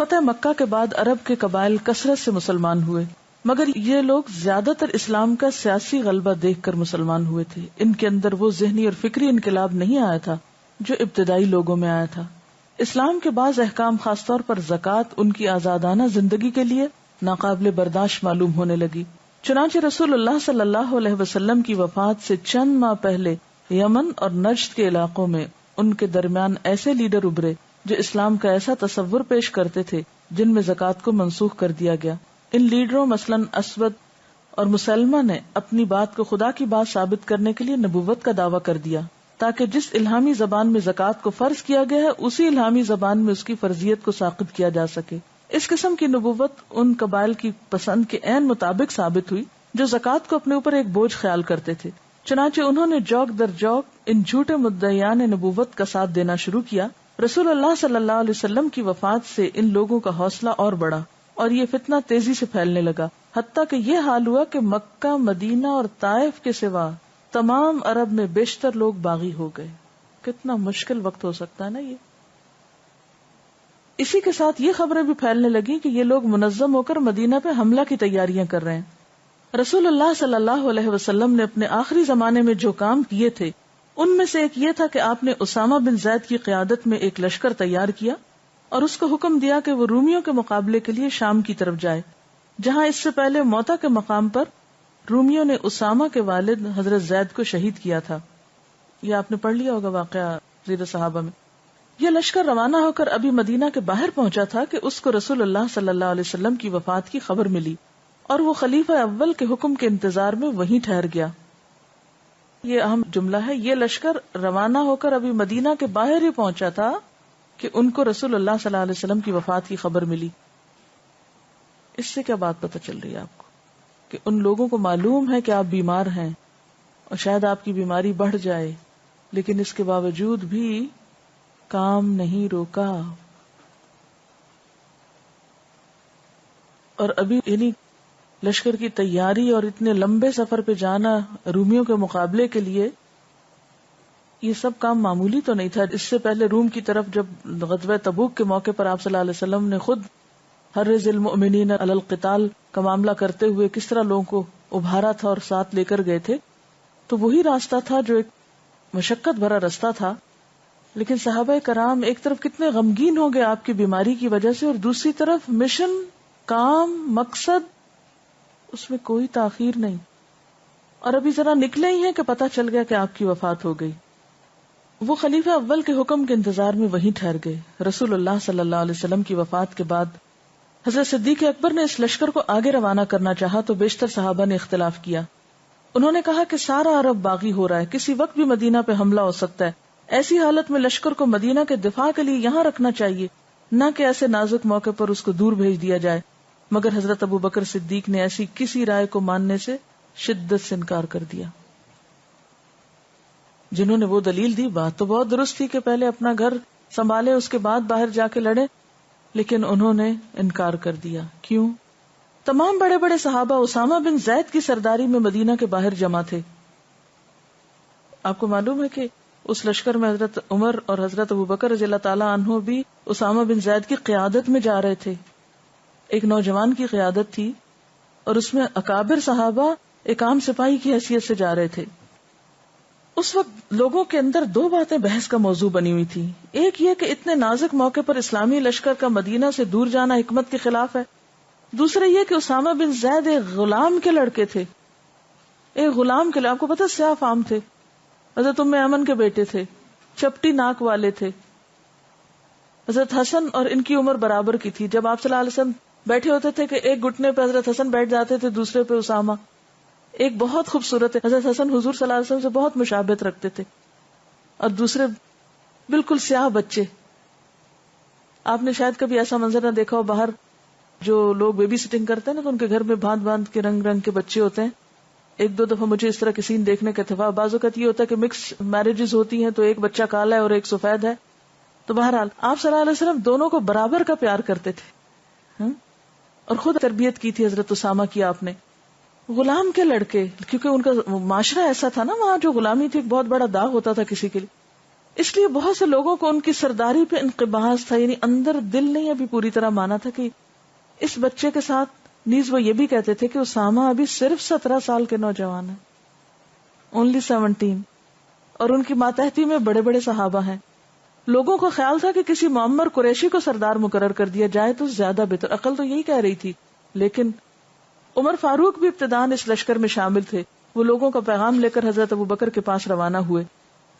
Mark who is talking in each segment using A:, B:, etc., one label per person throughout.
A: فتح مکہ کے بعد عرب کے قبائل کثرت سے مسلمان ہوئے، مگر یہ لوگ زیادہ تر اسلام کا سیاسی غلبہ دیکھ کر مسلمان ہوئے تھے. ان کے اندر وہ ذہنی اور فکری انقلاب نہیں آیا تھا جو ابتدائی لوگوں میں آیا تھا. اسلام کے بعض احکام، خاص طور پر زکوٰۃ، ان کی آزادانہ زندگی کے لیے ناقابل برداشت معلوم ہونے لگی. چنانچہ رسول اللہ صلی اللہ علیہ وسلم کی وفات سے چند ماہ پہلے یمن اور نجد کے علاقوں میں ان کے درمیان ایسے لیڈر ابھرے جو اسلام کا ایسا تصور پیش کرتے تھے جن میں زکوٰۃ کو منسوخ کر دیا گیا. ان لیڈروں مثلاً اسود اور مسلمہ نے اپنی بات کو خدا کی بات ثابت کرنے کے لیے نبوت کا دعویٰ کر دیا تاکہ جس الہامی زبان میں زکوٰۃ کو فرض کیا گیا ہے اسی الہامی زبان میں اس کی فرضیت کو ساقط کیا جا سکے. اس قسم کی نبوت ان قبائل کی پسند کے عین مطابق ثابت ہوئی جو زکوٰۃ کو اپنے اوپر ایک بوجھ خیال کرتے تھے. چنانچہ انہوں نے جوک در جوک ان جھوٹے مدعیان نبوت کا ساتھ دینا شروع کیا. رسول اللہ صلی اللہ علیہ وسلم کی وفات سے ان لوگوں کا حوصلہ اور بڑھا اور یہ فتنہ تیزی سے پھیلنے لگا، حتیٰ کہ یہ حال ہوا کہ مکہ، مدینہ اور طائف کے سوا تمام عرب میں بیشتر لوگ باغی ہو گئے. کتنا مشکل وقت ہو سکتا ہے نا یہ. اسی کے ساتھ یہ خبریں بھی پھیلنے لگی کہ یہ لوگ منظم ہو کر مدینہ پہ حملہ کی تیاریاں کر رہے ہیں. رسول اللہ صلی اللہ علیہ وسلم نے اپنے آخری زمانے میں جو کام کیے تھے ان میں سے ایک یہ تھا کہ آپ نے اسامہ بن زید کی قیادت میں ایک لشکر تیار کیا اور اس کو حکم دیا کہ وہ رومیوں کے مقابلے کے لیے شام کی طرف جائے، جہاں اس سے پہلے موتا کے مقام پر رومیوں نے اسامہ کے والد حضرت زید کو شہید کیا تھا. یہ آپ نے پڑھ لیا ہوگا واقعہ سیرت صحابہ میں. یہ لشکر روانہ ہو کر ابھی مدینہ کے باہر پہنچا تھا کہ اس کو رسول اللہ صلی اللہ علیہ وسلم کی وفات کی خبر ملی اور وہ خلیفہ اول کے حکم کے انتظار میں وہیں ٹھہر گیا. یہ اہم جملہ ہے، یہ لشکر روانہ ہو کر ابھی مدینہ کے باہر ہی پہنچا تھا کہ ان کو رسول اللہ صلی اللہ علیہ وسلم کی وفات کی خبر ملی. اس سے کیا بات پتہ چل رہی ہے آپ کو کہ ان لوگوں کو معلوم ہے کہ آپ بیمار ہیں اور شاید آپ کی بیماری بڑھ جائے، لیکن اس کے باوجود بھی کام نہیں روکا. اور ابھی یعنی لشکر کی تیاری اور اتنے لمبے سفر پہ جانا رومیوں کے مقابلے کے لیے، یہ سب کام معمولی تو نہیں تھا. اس سے پہلے روم کی طرف جب غزوہ تبوک کے موقع پر آپ صلی اللہ علیہ وسلم نے خود حرض المؤمنین علی القتال کا معاملہ کرتے ہوئے کس طرح لوگوں کو ابھارا تھا اور ساتھ لے کر گئے تھے، تو وہی راستہ تھا جو ایک مشقت بھرا راستہ تھا. لیکن صحابہ کرام ایک طرف کتنے غمگین ہو گئے آپ کی بیماری کی وجہ سے، اور دوسری طرف مشن، کام، مقصد، اس میں کوئی تاخیر نہیں. اور ابھی ذرا نکلے ہی ہیں کہ پتہ چل گیا کہ آپ کی وفات ہو گئی. وہ خلیفہ اول کے حکم کے انتظار میں وہیں ٹھہر گئے. رسول اللہ صلی اللہ علیہ وسلم کی وفات کے بعد حضرت صدیق اکبر نے اس لشکر کو آگے روانہ کرنا چاہا تو بیشتر صحابہ نے اختلاف کیا. انہوں نے کہا کہ سارا عرب باغی ہو رہا ہے، کسی وقت بھی مدینہ پہ حملہ ہو سکتا ہے، ایسی حالت میں لشکر کو مدینہ کے دفاع کے لیے یہاں رکھنا چاہیے، نہ کہ ایسے نازک موقع پر اس کو دور بھیج دیا جائے. مگر حضرت ابو بکر صدیق نے ایسی کسی رائے کو ماننے سے شدت سے انکار کر دیا. جنہوں نے وہ دلیل دی، بات تو بہت درست تھی کہ پہلے اپنا گھر سنبھالے اس کے بعد باہر جا کے لڑے، لیکن انہوں نے انکار کر دیا. کیوں؟ تمام بڑے بڑے صحابہ اسامہ بن زید کی سرداری میں مدینہ کے باہر جمع تھے. آپ کو معلوم ہے کہ اس لشکر میں حضرت عمر اور حضرت ابو بکر رضی اللہ تعالیٰ عنہ بھی اسامہ بن زید کی قیادت میں جا رہے تھے. ایک نوجوان کی قیادت تھی اور اس میں اکابر صحابہ ایک عام سپاہی کی حیثیت سے جا رہے تھے. اس وقت لوگوں کے اندر دو باتیں بحث کا موضوع بنی ہوئی تھی. ایک یہ کہ اتنے نازک موقع پر اسلامی لشکر کا مدینہ سے دور جانا حکمت کے خلاف ہے. دوسرا یہ کہ اسامہ بن زید ایک غلام کے لڑکے تھے، ایک غلام کے، آپ کو پتہ سیاہ فام تھے، حضرت ام ایمن کے بیٹے تھے، چپٹی ناک والے تھے. حضرت حسن اور ان کی عمر برابر کی تھی. جب آپ صلی اللہ علیہ وسلم بیٹھے ہوتے تھے کہ ایک گھٹنے پہ حضرت حسن بیٹھ جاتے تھے، دوسرے پہ اسامہ. ایک بہت خوبصورت ہے، حضرت حسن حضور صلی اللہ علیہ وسلم سے بہت مشابہت رکھتے تھے، اور دوسرے بالکل سیاہ بچے. آپ نے شاید کبھی ایسا منظر نہ دیکھا ہو، باہر جو لوگ بیبی سٹنگ کرتے ہیں نا تو ان کے گھر میں بھانت بھانت کے رنگ رنگ کے بچے ہوتے ہیں. ایک دو دفعہ مجھے اس طرح کے سین دیکھنے کا اتفاق. بعض اوقات یہ ہوتا ہے کہ مکس میرجز ہوتی ہیں تو ایک بچہ کالا ہے اور ایک سفید ہے. تو بہرحال آپ صلی اللہ علیہ وسلم دونوں کو برابر کا پیار کرتے تھے، اور خود تربیت کی تھی حضرت اسامہ کی آپ نے. غلام کے لڑکے، کیونکہ ان کا معاشرہ ایسا تھا نا وہاں، جو غلامی تھی ایک بہت بڑا داغ ہوتا تھا کسی کے لیے. اس لیے بہت سے لوگوں کو ان کی سرداری پہ انقباض تھا، یعنی اندر دل نہیں ابھی پوری طرح مانا تھا کہ اس بچے کے ساتھ نیز وہ یہ بھی کہتے تھے کہ اسامہ ابھی صرف 17 سال کے نوجوان ہیں، اونلی 17، اور ان کی ماتحتی میں بڑے بڑے صحابہ ہیں. لوگوں کو خیال تھا کہ کسی معمر قریشی کو سردار مقرر کر دیا جائے تو زیادہ بہتر، عقل تو یہی کہہ رہی تھی. لیکن عمر فاروق بھی ابتداً اس لشکر میں شامل تھے. وہ لوگوں کا پیغام لے کر حضرت ابوبکر کے پاس روانہ ہوئے.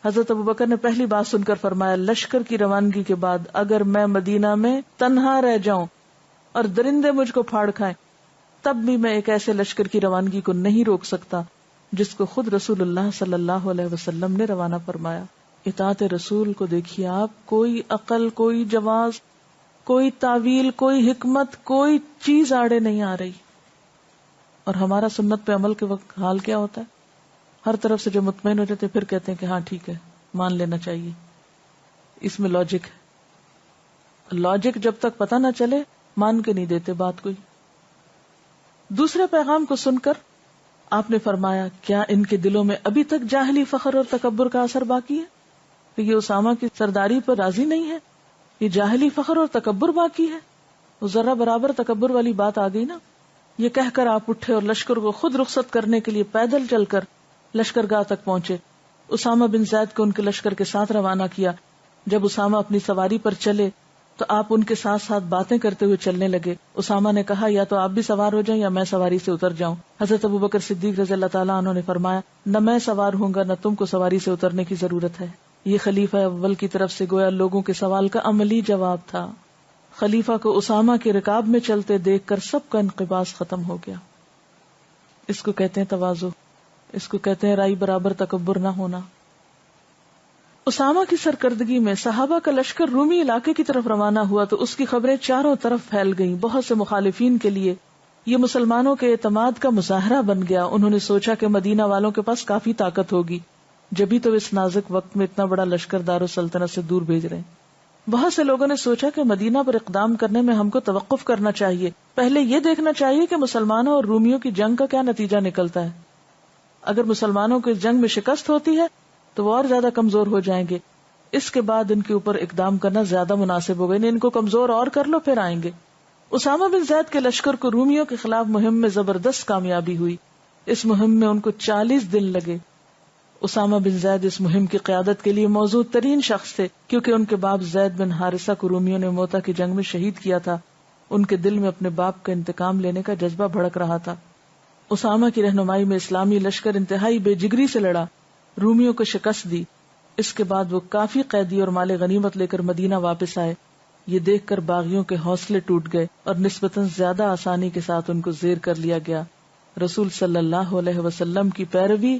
A: حضرت ابوبکر نے پہلی بات سن کر فرمایا، لشکر کی روانگی کے بعد اگر میں مدینہ میں تنہا رہ جاؤں اور درندے مجھ کو پھاڑ کھائیں تب بھی میں ایک ایسے لشکر کی روانگی کو نہیں روک سکتا جس کو خود رسول اللہ صلی اللہ علیہ وسلم نے روانہ فرمایا. اطاعت رسول کو دیکھیے آپ، کوئی عقل، کوئی جواز، کوئی تعویل، کوئی حکمت، کوئی چیز آڑے نہیں آ رہی. اور ہمارا سنت پہ عمل کے وقت حال کیا ہوتا ہے؟ ہر طرف سے جو مطمئن ہو جاتے پھر کہتے ہیں کہ ہاں ٹھیک ہے، مان لینا چاہیے. اس میں لاجک ہے. لاجک جب تک پتہ نہ چلے مان کے نہیں دیتے بات کوئی. دوسرے پیغام کو سن کر آپ نے فرمایا، کیا ان کے دلوں میں ابھی تک جاہلی فخر اور تکبر کا اثر باقی ہے؟ کہ یہ اسامہ کی سرداری پر راضی نہیں ہے، یہ جاہلی فخر اور تکبر باقی ہے. وہ ذرہ برابر تکبر والی بات آ گئی نا. یہ کہہ کر آپ اٹھے اور لشکر کو خود رخصت کرنے کے لیے پیدل چل کر لشکرگاہ تک پہنچے. اسامہ بن زید کو ان کے لشکر کے ساتھ روانہ کیا. جب اسامہ اپنی سواری پر چلے تو آپ ان کے ساتھ ساتھ باتیں کرتے ہوئے چلنے لگے. اسامہ نے کہا، یا تو آپ بھی سوار ہو جائیں یا میں سواری سے اتر جاؤں. حضرت ابوبکر صدیق رضی اللہ تعالیٰ عنہ نے فرمایا، نہ میں سوار ہوں گا نہ تم کو سواری سے اترنے کی ضرورت ہے. یہ خلیفہ اول کی طرف سے گویا لوگوں کے سوال کا عملی جواب تھا. خلیفہ کو اسامہ کے رکاب میں چلتے دیکھ کر سب کا انقباض ختم ہو گیا. اس کو کہتے ہیں تواضع، اس کو کہتے ہیں رائی برابر تکبر نہ ہونا. اسامہ کی سرکردگی میں صحابہ کا لشکر رومی علاقے کی طرف روانہ ہوا تو اس کی خبریں چاروں طرف پھیل گئیں. بہت سے مخالفین کے لیے یہ مسلمانوں کے اعتماد کا مظاہرہ بن گیا. انہوں نے سوچا کہ مدینہ والوں کے پاس کافی طاقت ہوگی، جبھی تو اس نازک وقت میں اتنا بڑا لشکر دارالسلطنت سے دور بھیج رہے ہیں. بہت سے لوگوں نے سوچا کہ مدینہ پر اقدام کرنے میں ہم کو توقف کرنا چاہیے، پہلے یہ دیکھنا چاہیے کہ مسلمانوں اور رومیوں کی جنگ کا کیا نتیجہ نکلتا ہے. اگر مسلمانوں کو اس جنگ میں شکست ہوتی ہے تو وہ اور زیادہ کمزور ہو جائیں گے، اس کے بعد ان کے اوپر اقدام کرنا زیادہ مناسب ہوگا. ان کو کمزور اور کر لو پھر آئیں گے. اسامہ بن زید کے لشکر کو رومیوں کے خلاف مہم میں زبردست کامیابی ہوئی. اس مہم میں ان کو 40 دن لگے. اسامہ بن زید اس مہم کی قیادت کے لیے موزوں ترین شخص تھے، کیونکہ ان کے باپ زید بن حارثہ کو رومیوں نے موتا کی جنگ میں شہید کیا تھا. ان کے دل میں اپنے باپ کا انتقام لینے کا جذبہ بھڑک رہا تھا. اسامہ کی رہنمائی میں اسلامی لشکر انتہائی بے جگری سے لڑا، رومیوں کو شکست دی. اس کے بعد وہ کافی قیدی اور مال غنیمت لے کر مدینہ واپس آئے. یہ دیکھ کر باغیوں کے حوصلے ٹوٹ گئے اور نسبتاً زیادہ آسانی کے ساتھ ان کو زیر کر لیا گیا. رسول صلی اللہ علیہ وسلم کی پیروی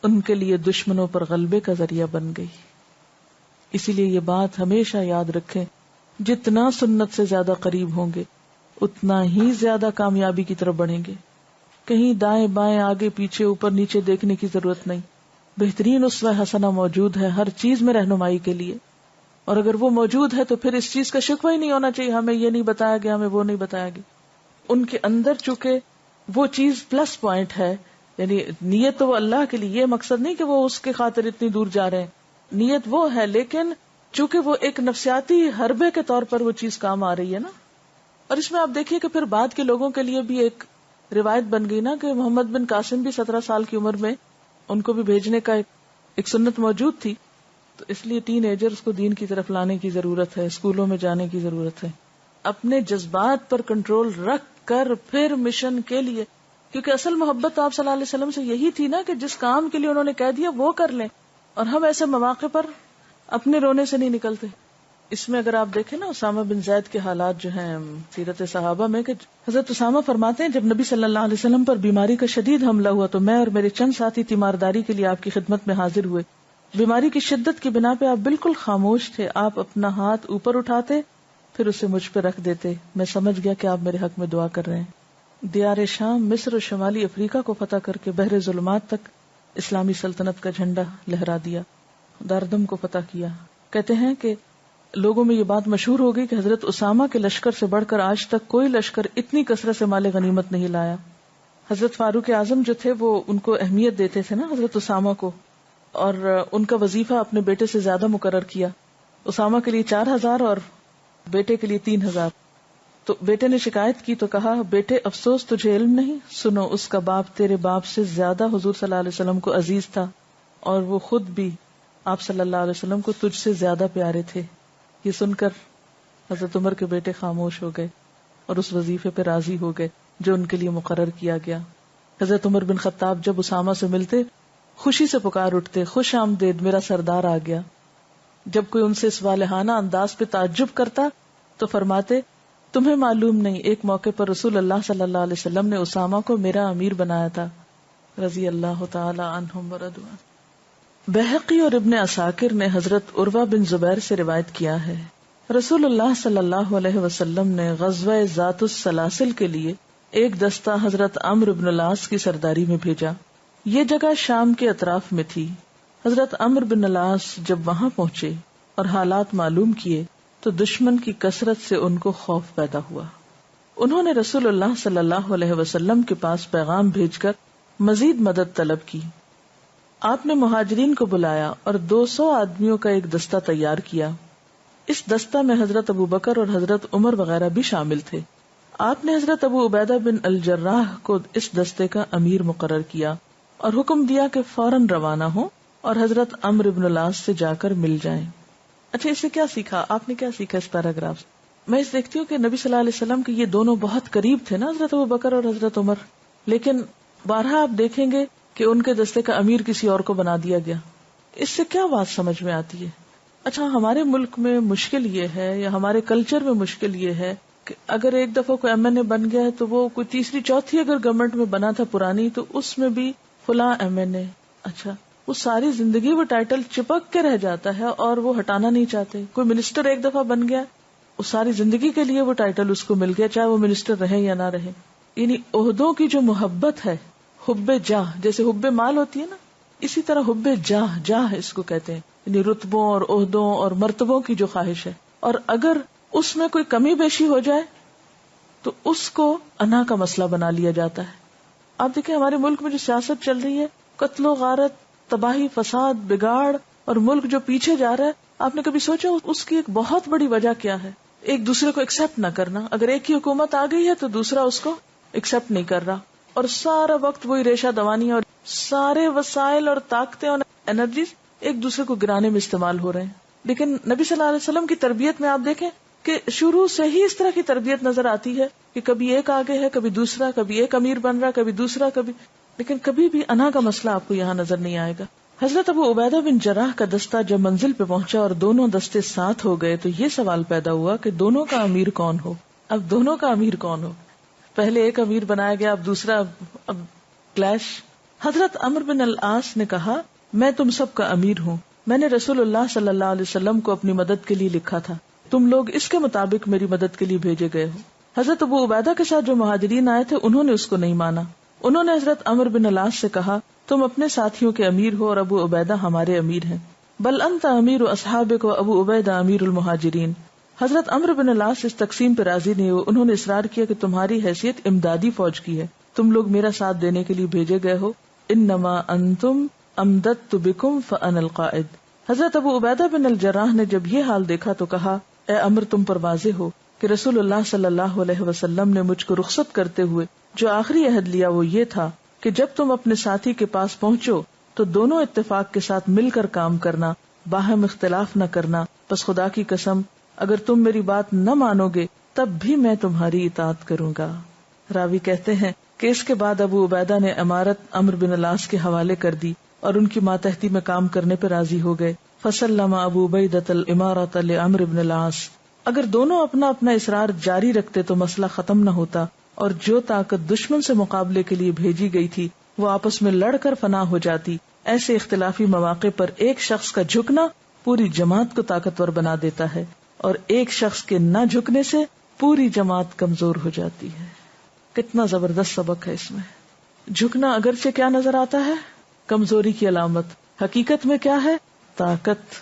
A: ان کے لیے دشمنوں پر غلبے کا ذریعہ بن گئی. اسی لیے یہ بات ہمیشہ یاد رکھیں، جتنا سنت سے زیادہ قریب ہوں گے اتنا ہی زیادہ کامیابی کی طرف بڑھیں گے. کہیں دائیں بائیں آگے پیچھے اوپر نیچے دیکھنے کی ضرورت نہیں. بہترین اسوہ حسنہ موجود ہے ہر چیز میں رہنمائی کے لیے، اور اگر وہ موجود ہے تو پھر اس چیز کا شکوہ ہی نہیں ہونا چاہیے ہمیں یہ نہیں بتایا گیا، ہمیں وہ نہیں بتایا گیا. ان کے اندر چونکہ وہ چیز پلس پوائنٹ ہے، یعنی نیت تو وہ اللہ کے لیے، یہ مقصد نہیں کہ وہ اس کے خاطر اتنی دور جا رہے ہیں، نیت وہ ہے، لیکن چونکہ وہ ایک نفسیاتی حربے کے طور پر وہ چیز کام آ رہی ہے نا. اور اس میں آپ دیکھیے کہ پھر بعد کے لوگوں کے لیے بھی ایک روایت بن گئی نا کہ محمد بن قاسم بھی 17 سال کی عمر میں ان کو بھی بھیجنے کا ایک سنت موجود تھی. تو اس لیے ٹین ایجرز کو دین کی طرف لانے کی ضرورت ہے، اسکولوں میں جانے کی ضرورت ہے، اپنے جذبات پر کنٹرول رکھ کر پھر مشن کے لیے، کیونکہ اصل محبت تو آپ صلی اللہ علیہ وسلم سے یہی تھی نا کہ جس کام کے لیے انہوں نے کہہ دیا وہ کر لیں. اور ہم ایسے مواقع پر اپنے رونے سے نہیں نکلتے. اس میں اگر آپ دیکھیں نا اسامہ بن زید کے حالات جو ہیں سیرت صحابہ میں، کہ حضرت اسامہ فرماتے ہیں جب نبی صلی اللہ علیہ وسلم پر بیماری کا شدید حملہ ہوا تو میں اور میرے چند ساتھی تیمارداری کے لیے آپ کی خدمت میں حاضر ہوئے. بیماری کی شدت کی بنا پہ آپ بالکل خاموش تھے. آپ اپنا ہاتھ اوپر اٹھاتے پھر اسے مجھ پہ رکھ دیتے. میں سمجھ گیا کہ آپ میرے حق میں دعا کر رہے ہیں. دیار شام، مصر اور شمالی افریقہ کو فتح کر کے بحر ظلمات تک اسلامی سلطنت کا جھنڈا لہرا دیا، داردم کو فتح کیا. کہتے ہیں کہ لوگوں میں یہ بات مشہور ہو گئی کہ حضرت اسامہ کے لشکر سے بڑھ کر آج تک کوئی لشکر اتنی کثرت سے مال غنیمت نہیں لایا. حضرت فاروق اعظم جو تھے وہ ان کو اہمیت دیتے تھے نا حضرت اسامہ کو، اور ان کا وظیفہ اپنے بیٹے سے زیادہ مقرر کیا. اسامہ کے لیے 4,000 اور بیٹے کے لیے 3,000. تو بیٹے نے شکایت کی تو کہا بیٹے افسوس تجھے علم نہیں, سنو اس کا باپ تیرے باپ سے زیادہ حضور صلی اللہ علیہ وسلم کو عزیز تھا اور وہ خود بھی آپ صلی اللہ علیہ وسلم کو تجھ سے زیادہ پیارے تھے. یہ سن کر حضرت عمر کے بیٹے خاموش ہو گئے اور اس وظیفے پہ راضی ہو گئے جو ان کے لیے مقرر کیا گیا. حضرت عمر بن خطاب جب اسامہ سے ملتے خوشی سے پکار اٹھتے, خوش آمدید میرا سردار آ گیا. جب کوئی ان سے صالحانہ انداز پہ تعجب کرتا تو فرماتے تمہیں معلوم نہیں ایک موقع پر رسول اللہ صلی اللہ علیہ وسلم نے اسامہ کو میرا امیر بنایا تھا, رضی اللہ تعالی عنہم ورضوا. بہقی اور ابن عساکر نے حضرت عروہ بن زبیر سے روایت کیا ہے رسول اللہ صلی اللہ علیہ وسلم نے غزوہ ذات السلاسل کے لیے ایک دستہ حضرت عمرو بن العاص کی سرداری میں بھیجا. یہ جگہ شام کے اطراف میں تھی. حضرت عمرو بن العاص جب وہاں پہنچے اور حالات معلوم کیے تو دشمن کی کثرت سے ان کو خوف پیدا ہوا. انہوں نے رسول اللہ صلی اللہ علیہ وسلم کے پاس پیغام بھیج کر مزید مدد طلب کی. آپ نے مہاجرین کو بلایا اور 200 آدمیوں کا ایک دستہ تیار کیا. اس دستہ میں حضرت ابو بکر اور حضرت عمر وغیرہ بھی شامل تھے. آپ نے حضرت ابو عبیدہ بن الجراح کو اس دستے کا امیر مقرر کیا اور حکم دیا کہ فوراً روانہ ہوں اور حضرت عمرو بن العاص سے جا کر مل جائیں. اچھا, اس سے کیا سیکھا آپ نے, کیا سیکھا اس پیراگراف سے؟ میں اس دیکھتی ہوں کہ نبی صلی اللہ علیہ وسلم کے یہ دونوں بہت قریب تھے نا, حضرت ابو بکر اور حضرت عمر, لیکن بارہا آپ دیکھیں گے کہ ان کے دستے کا امیر کسی اور کو بنا دیا گیا. اس سے کیا بات سمجھ میں آتی ہے؟ اچھا, ہمارے ملک میں مشکل یہ ہے یا ہمارے کلچر میں مشکل یہ ہے کہ اگر ایک دفعہ کوئی ایم این اے بن گیا ہے تو وہ کوئی تیسری چوتھی اگر گورنمنٹ میں بنا تھا پرانی تو اس میں بھی فلاں ایم این اے, اچھا وہ ساری زندگی وہ ٹائٹل چپک کے رہ جاتا ہے اور وہ ہٹانا نہیں چاہتے. کوئی منسٹر ایک دفعہ بن گیا, وہ ساری زندگی کے لیے وہ ٹائٹل اس کو مل گیا, چاہے وہ منسٹر رہے یا نہ رہے. یعنی عہدوں کی جو محبت ہے, حب جاہ, جیسے حب مال ہوتی ہے نا, اسی طرح حب جاہ, جاہ اس کو کہتے ہیں, یعنی رتبوں اور عہدوں اور مرتبوں کی جو خواہش ہے. اور اگر اس میں کوئی کمی بیشی ہو جائے تو اس کو انا کا مسئلہ بنا لیا جاتا ہے. آپ دیکھیں ہمارے ملک میں جو سیاست چل رہی ہے, قتل و غارت, تباہی, فساد, بگاڑ اور ملک جو پیچھے جا رہا ہے, آپ نے کبھی سوچا اس کی ایک بہت بڑی وجہ کیا ہے؟ ایک دوسرے کو ایکسپٹ نہ کرنا. اگر ایک ہی حکومت آ گئی ہے تو دوسرا اس کو ایکسپٹ نہیں کر رہا, اور سارا وقت وہی ریشہ دوانی اور سارے وسائل اور طاقتیں اور انرجیز ایک دوسرے کو گرانے میں استعمال ہو رہے ہیں. لیکن نبی صلی اللہ علیہ وسلم کی تربیت میں آپ دیکھیں کہ شروع سے ہی اس طرح کی تربیت نظر آتی ہے کہ کبھی ایک آگے ہے, کبھی دوسرا, کبھی ایک امیر بن رہا, کبھی دوسرا, لیکن کبھی بھی انا کا مسئلہ آپ کو یہاں نظر نہیں آئے گا. حضرت ابو عبیدہ بن جراح کا دستہ جب منزل پہ پہنچا اور دونوں دستے ساتھ ہو گئے تو یہ سوال پیدا ہوا کہ دونوں کا امیر کون ہو. اب دونوں کا امیر کون ہو؟ پہلے ایک امیر بنایا گیا, اب دوسرا, اب کلیش. حضرت عمرو بن العاص نے کہا میں تم سب کا امیر ہوں, میں نے رسول اللہ صلی اللہ علیہ وسلم کو اپنی مدد کے لیے لکھا تھا, تم لوگ اس کے مطابق میری مدد کے لیے بھیجے گئے ہو. حضرت ابو عبیدہ کے ساتھ جو مہاجرین آئے تھے انہوں نے اس کو نہیں مانا. انہوں نے حضرت عمرو بن العاص سے کہا تم اپنے ساتھیوں کے امیر ہو اور ابو عبیدہ ہمارے امیر ہیں. بل انت امیر اصحابک و ابو عبیدہ امیر المہاجرین. حضرت عمرو بن العاص اس تقسیم پر راضی نہیں ہوئے. انہوں نے اصرار کیا کہ تمہاری حیثیت امدادی فوج کی ہے, تم لوگ میرا ساتھ دینے کے لیے بھیجے گئے ہو. انما انتم امددت بکم فانا القائد. حضرت ابو عبیدہ بن الجراح نے جب یہ حال دیکھا تو کہا اے عمرو تم پر واضح ہو کہ رسول اللہ صلی اللہ علیہ وسلم نے مجھ کو رخصت کرتے ہوئے جو آخری عہد لیا وہ یہ تھا کہ جب تم اپنے ساتھی کے پاس پہنچو تو دونوں اتفاق کے ساتھ مل کر کام کرنا, باہم اختلاف نہ کرنا. بس خدا کی قسم اگر تم میری بات نہ مانو گے تب بھی میں تمہاری اطاعت کروں گا. راوی کہتے ہیں کہ اس کے بعد ابو عبیدہ نے امارت عمرو بن العاص کے حوالے کر دی اور ان کی ماتحتی میں کام کرنے پر راضی ہو گئے. فسلم ابو عبیدۃ الامارۃ لعمرو بن العاص. اگر دونوں اپنا اپنا اصرار جاری رکھتے تو مسئلہ ختم نہ ہوتا, اور جو طاقت دشمن سے مقابلے کے لیے بھیجی گئی تھی وہ آپس میں لڑ کر فنا ہو جاتی. ایسے اختلافی مواقع پر ایک شخص کا جھکنا پوری جماعت کو طاقتور بنا دیتا ہے, اور ایک شخص کے نہ جھکنے سے پوری جماعت کمزور ہو جاتی ہے. کتنا زبردست سبق ہے اس میں. جھکنا اگرچہ کیا نظر آتا ہے, کمزوری کی علامت, حقیقت میں کیا ہے, طاقت.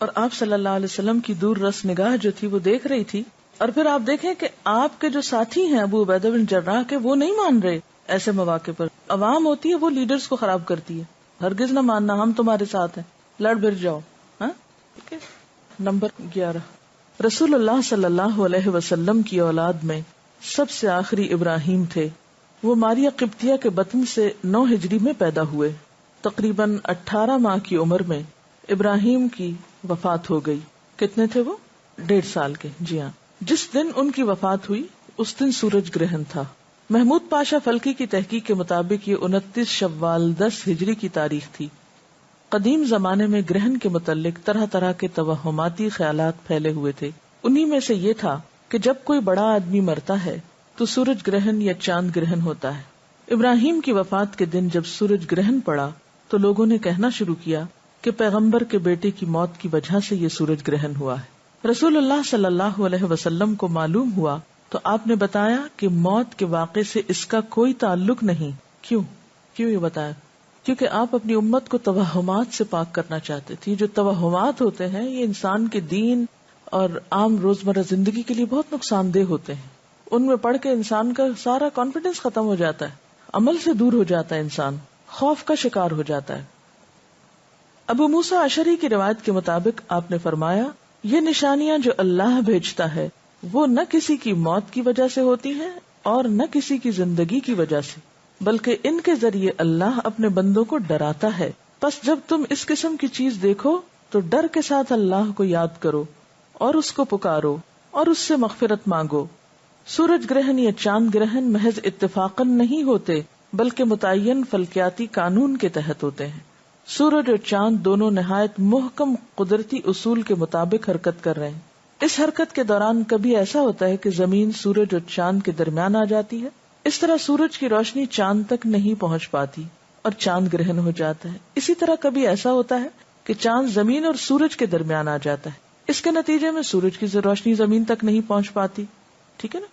A: اور آپ صلی اللہ علیہ وسلم کی دور رس نگاہ جو تھی وہ دیکھ رہی تھی. اور پھر آپ دیکھیں کہ آپ کے جو ساتھی ہیں ابو عبیدہ بن جراح کے, وہ نہیں مان رہے ایسے مواقع پر. عوام ہوتی ہے وہ لیڈرز کو خراب کرتی ہے. ہرگز نہ ماننا ہم تمہارے ساتھ ہیں، لڑ بھر جاؤ. ہاں ٹھیک ہے. نمبر 11، رسول اللہ صلی اللہ علیہ وسلم کی اولاد میں سب سے آخری ابراہیم تھے. وہ ماریہ قبطیہ کے بطن سے 9 ہجری میں پیدا ہوئے. تقریباً 18 ماہ کی عمر میں ابراہیم کی وفات ہو گئی. کتنے تھے وہ؟ 1.5 سال کے. جی ہاں. جس دن ان کی وفات ہوئی اس دن سورج گرہن تھا. محمود پاشا فلکی کی تحقیق کے مطابق یہ 29 شوال 10 ہجری کی تاریخ تھی. قدیم زمانے میں گرہن کے متعلق طرح طرح کے توہماتی خیالات پھیلے ہوئے تھے. انہی میں سے یہ تھا کہ جب کوئی بڑا آدمی مرتا ہے تو سورج گرہن یا چاند گرہن ہوتا ہے. ابراہیم کی وفات کے دن جب سورج گرہن پڑا تو لوگوں نے کہنا شروع کیا کہ پیغمبر کے بیٹے کی موت کی وجہ سے یہ سورج گرہن ہوا ہے. رسول اللہ صلی اللہ علیہ وسلم کو معلوم ہوا تو آپ نے بتایا کہ موت کے واقعے سے اس کا کوئی تعلق نہیں. کیوں یہ بتایا؟ کیونکہ آپ اپنی امت کو توہمات سے پاک کرنا چاہتے تھے. جو توہمات ہوتے ہیں یہ انسان کے دین اور عام روزمرہ زندگی کے لیے بہت نقصان دہ ہوتے ہیں. ان میں پڑھ کے انسان کا سارا کانفیڈنس ختم ہو جاتا ہے، عمل سے دور ہو جاتا ہے، انسان خوف کا شکار ہو جاتا ہے. ابو موسیٰ اشعری کی روایت کے مطابق آپ نے فرمایا، یہ نشانیاں جو اللہ بھیجتا ہے وہ نہ کسی کی موت کی وجہ سے ہوتی ہیں اور نہ کسی کی زندگی کی وجہ سے، بلکہ ان کے ذریعے اللہ اپنے بندوں کو ڈراتا ہے. پس جب تم اس قسم کی چیز دیکھو تو ڈر کے ساتھ اللہ کو یاد کرو اور اس کو پکارو اور اس سے مغفرت مانگو. سورج گرہن یا چاند گرہن محض اتفاقاً نہیں ہوتے بلکہ متعین فلکیاتی قانون کے تحت ہوتے ہیں. سورج اور چاند دونوں نہایت محکم قدرتی اصول کے مطابق حرکت کر رہے ہیں. اس حرکت کے دوران کبھی ایسا ہوتا ہے کہ زمین سورج اور چاند کے درمیان آ جاتی ہے. اس طرح سورج کی روشنی چاند تک نہیں پہنچ پاتی اور چاند گرہن ہو جاتا ہے. اسی طرح کبھی ایسا ہوتا ہے کہ چاند زمین اور سورج کے درمیان آ جاتا ہے. اس کے نتیجے میں سورج کی روشنی زمین تک نہیں پہنچ پاتی. ٹھیک ہے نا.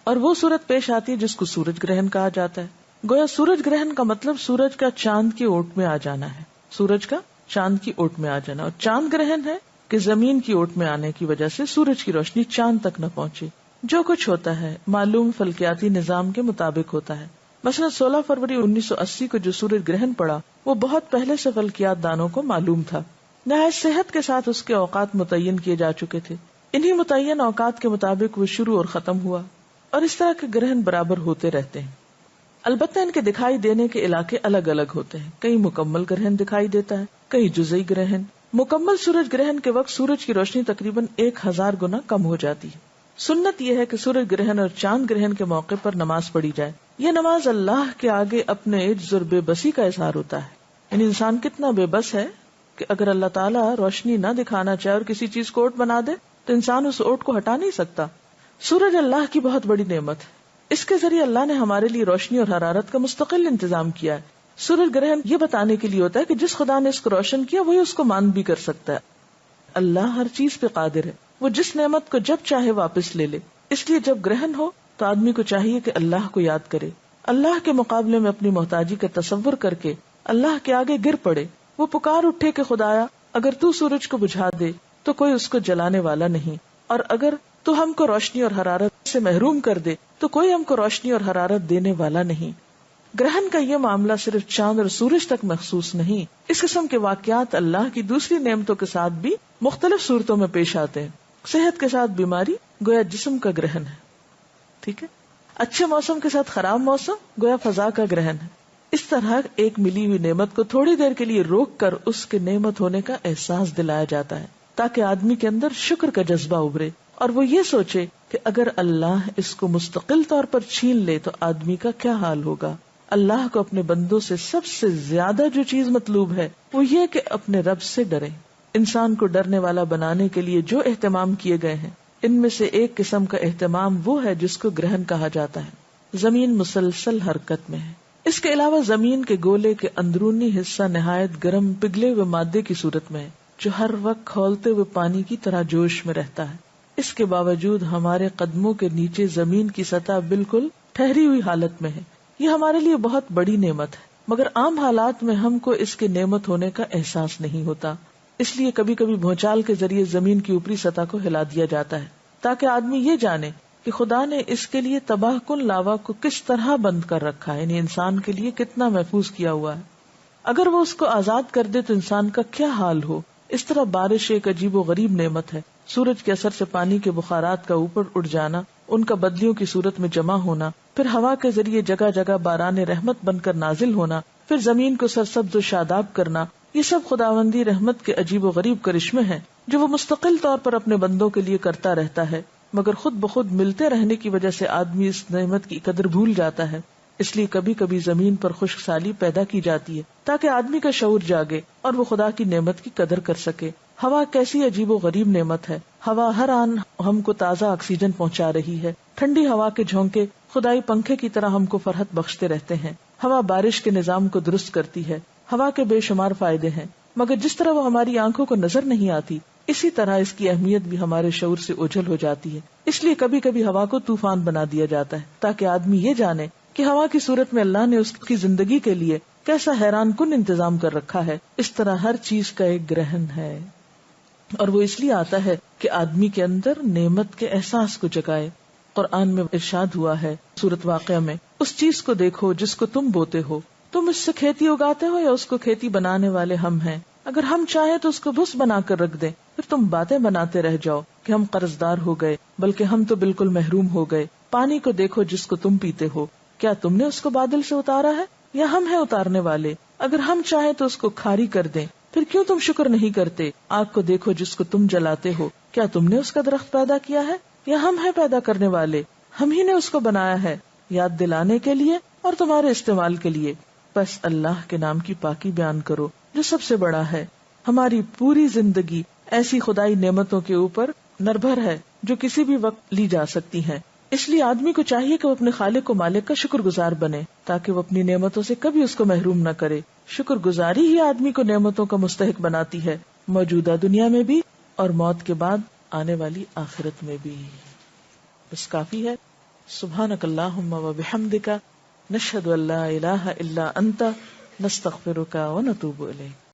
A: اور وہ صورت پیش آتی ہے جس کو سورج گرہن کہا جاتا ہے. گویا سورج گرہن کا مطلب سورج کا چاند کی اوٹ میں آ جانا ہے. سورج کا چاند کی اوٹ میں آ جانا. اور چاند گرہن ہے کہ زمین کی اوٹ میں آنے کی وجہ سے سورج کی روشنی چاند تک نہ پہنچے. جو کچھ ہوتا ہے معلوم فلکیاتی نظام کے مطابق ہوتا ہے. مثلا 16 فروری 1980 کو جو سورج گرہن پڑا وہ بہت پہلے سے فلکیات دانوں کو معلوم تھا. نہایت صحت کے ساتھ اس کے اوقات متعین کیے جا چکے تھے. انہی متعین اوقات کے مطابق وہ شروع اور ختم ہوا اور اس طرح کے گرہن برابر ہوتے رہتے ہیں. البتہ ان کے دکھائی دینے کے علاقے الگ الگ ہوتے ہیں. کہیں مکمل گرہن دکھائی دیتا ہے، کہیں جزئی گرہن. مکمل سورج گرہن کے وقت سورج کی روشنی تقریباً 1000 گنا کم ہو جاتی ہے. سنت یہ ہے کہ سورج گرہن اور چاند گرہن کے موقع پر نماز پڑھی جائے. یہ نماز اللہ کے آگے اپنے عجز اور بے بسی کا اظہار ہوتا ہے. یعنی انسان کتنا بے بس ہے کہ اگر اللہ تعالیٰ روشنی نہ دکھانا چاہے اور کسی چیز کو اوٹ بنا دے تو انسان اس اوٹ کو ہٹا نہیں سکتا. سورج اللہ کی بہت بڑی نعمت ہے. اس کے ذریعے اللہ نے ہمارے لیے روشنی اور حرارت کا مستقل انتظام کیا ہے. سورج گرہن یہ بتانے کے لیے ہوتا ہے کہ جس خدا نے اس کو روشن کیا وہی اس کو مان بھی کر سکتا ہے. اللہ ہر چیز پہ قادر ہے. وہ جس نعمت کو جب چاہے واپس لے لے. اس لیے جب گرہن ہو تو آدمی کو چاہیے کہ اللہ کو یاد کرے، اللہ کے مقابلے میں اپنی محتاجی کا تصور کر کے اللہ کے آگے گر پڑے. وہ پکار اٹھے کہ خدایا اگر تو سورج کو بجھا دے تو کوئی اس کو جلانے والا نہیں، اور اگر تو ہم کو روشنی اور حرارت سے محروم کر دے تو کوئی ہم کو روشنی اور حرارت دینے والا نہیں. گرہن کا یہ معاملہ صرف چاند اور سورج تک مخصوص نہیں. اس قسم کے واقعات اللہ کی دوسری نعمتوں کے ساتھ بھی مختلف صورتوں میں پیش آتے ہیں. صحت کے ساتھ بیماری گویا جسم کا گرہن ہے. ٹھیک ہے. اچھے موسم کے ساتھ خراب موسم گویا فضا کا گرہن ہے. اس طرح ایک ملی ہوئی نعمت کو تھوڑی دیر کے لیے روک کر اس کے نعمت ہونے کا احساس دلایا جاتا ہے تاکہ آدمی کے اندر شکر کا جذبہ ابھرے اور وہ یہ سوچے کہ اگر اللہ اس کو مستقل طور پر چھین لے تو آدمی کا کیا حال ہوگا. اللہ کو اپنے بندوں سے سب سے زیادہ جو چیز مطلوب ہے وہ یہ کہ اپنے رب سے ڈریں. انسان کو ڈرنے والا بنانے کے لیے جو اہتمام کیے گئے ہیں ان میں سے ایک قسم کا اہتمام وہ ہے جس کو گرہن کہا جاتا ہے. زمین مسلسل حرکت میں ہے. اس کے علاوہ زمین کے گولے کے اندرونی حصہ نہایت گرم پگھلے ہوئے مادے کی صورت میں ہے جو ہر وقت کھولتے ہوئے پانی کی طرح جوش میں رہتا ہے. اس کے باوجود ہمارے قدموں کے نیچے زمین کی سطح بالکل ٹھہری ہوئی حالت میں ہے. یہ ہمارے لیے بہت بڑی نعمت ہے مگر عام حالات میں ہم کو اس کے نعمت ہونے کا احساس نہیں ہوتا. اس لیے کبھی کبھی بھونچال کے ذریعے زمین کی اوپری سطح کو ہلا دیا جاتا ہے تاکہ آدمی یہ جانے کہ خدا نے اس کے لیے تباہ کن لاوا کو کس طرح بند کر رکھا ہے، یعنی انسان کے لیے کتنا محفوظ کیا ہوا ہے. اگر وہ اس کو آزاد کر دے تو انسان کا کیا حال ہو. اس طرح بارش ایک عجیب و غریب نعمت ہے. سورج کے اثر سے پانی کے بخارات کا اوپر اڑ جانا، ان کا بدلیوں کی صورت میں جمع ہونا، پھر ہوا کے ذریعے جگہ جگہ باران رحمت بن کر نازل ہونا، پھر زمین کو سرسبز و شاداب کرنا، یہ سب خداوندی رحمت کے عجیب و غریب کرشمے ہیں جو وہ مستقل طور پر اپنے بندوں کے لیے کرتا رہتا ہے. مگر خود بخود ملتے رہنے کی وجہ سے آدمی اس نعمت کی قدر بھول جاتا ہے. اس لیے کبھی کبھی زمین پر خشک سالی پیدا کی جاتی ہے تاکہ آدمی کا شعور جاگے اور وہ خدا کی نعمت کی قدر کر سکے. ہوا کیسی عجیب و غریب نعمت ہے. ہوا ہر آن ہم کو تازہ آکسیجن پہنچا رہی ہے. ٹھنڈی ہوا کے جھونکے خدائی پنکھے کی طرح ہم کو فرحت بخشتے رہتے ہیں. ہوا بارش کے نظام کو درست کرتی ہے. ہوا کے بے شمار فائدے ہیں، مگر جس طرح وہ ہماری آنکھوں کو نظر نہیں آتی اسی طرح اس کی اہمیت بھی ہمارے شعور سے اوجھل ہو جاتی ہے. اس لیے کبھی کبھی ہوا کو طوفان بنا دیا جاتا ہے تاکہ آدمی یہ جانے کہ ہوا کی صورت میں اللہ نے اس کی زندگی کے لیے کیسا حیران کن انتظام کر رکھا ہے. اس طرح ہر چیز کا ایک گرہن ہے اور وہ اس لیے آتا ہے کہ آدمی کے اندر نعمت کے احساس کو جگائے. قرآن میں ارشاد ہوا ہے سورۃ واقعہ میں، اس چیز کو دیکھو جس کو تم بوتے ہو، تم اس سے کھیتی اگاتے ہو یا اس کو کھیتی بنانے والے ہم ہیں. اگر ہم چاہیں تو اس کو بھس بنا کر رکھ دیں، پھر تم باتیں بناتے رہ جاؤ کہ ہم قرضدار ہو گئے، بلکہ ہم تو بالکل محروم ہو گئے. پانی کو دیکھو جس کو تم پیتے ہو، کیا تم نے اس کو بادل سے اتارا ہے یا ہم ہیں اتارنے والے؟ اگر ہم چاہیں تو اس کو کھاری کر دیں، پھر کیوں تم شکر نہیں کرتے؟ آگ کو دیکھو جس کو تم جلاتے ہو، کیا تم نے اس کا درخت پیدا کیا ہے یا ہم ہیں پیدا کرنے والے؟ ہم ہی نے اس کو بنایا ہے یاد دلانے کے لیے اور تمہارے استعمال کے لیے. بس اللہ کے نام کی پاکی بیان کرو جو سب سے بڑا ہے. ہماری پوری زندگی ایسی خدائی نعمتوں کے اوپر نربھر ہے جو کسی بھی وقت لی جا سکتی ہیں. اس لیے آدمی کو چاہیے کہ وہ اپنے خالق و مالک کا شکر گزار بنے تاکہ وہ اپنی نعمتوں سے کبھی اس کو محروم نہ کرے. شکر گزاری ہی آدمی کو نعمتوں کا مستحق بناتی ہے، موجودہ دنیا میں بھی اور موت کے بعد آنے والی آخرت میں بھی. بس کافی ہے. سبحانک اللہم و بحمدک، نشہد ان لا الہ الا انت، نستغفرک و نتوب الیک.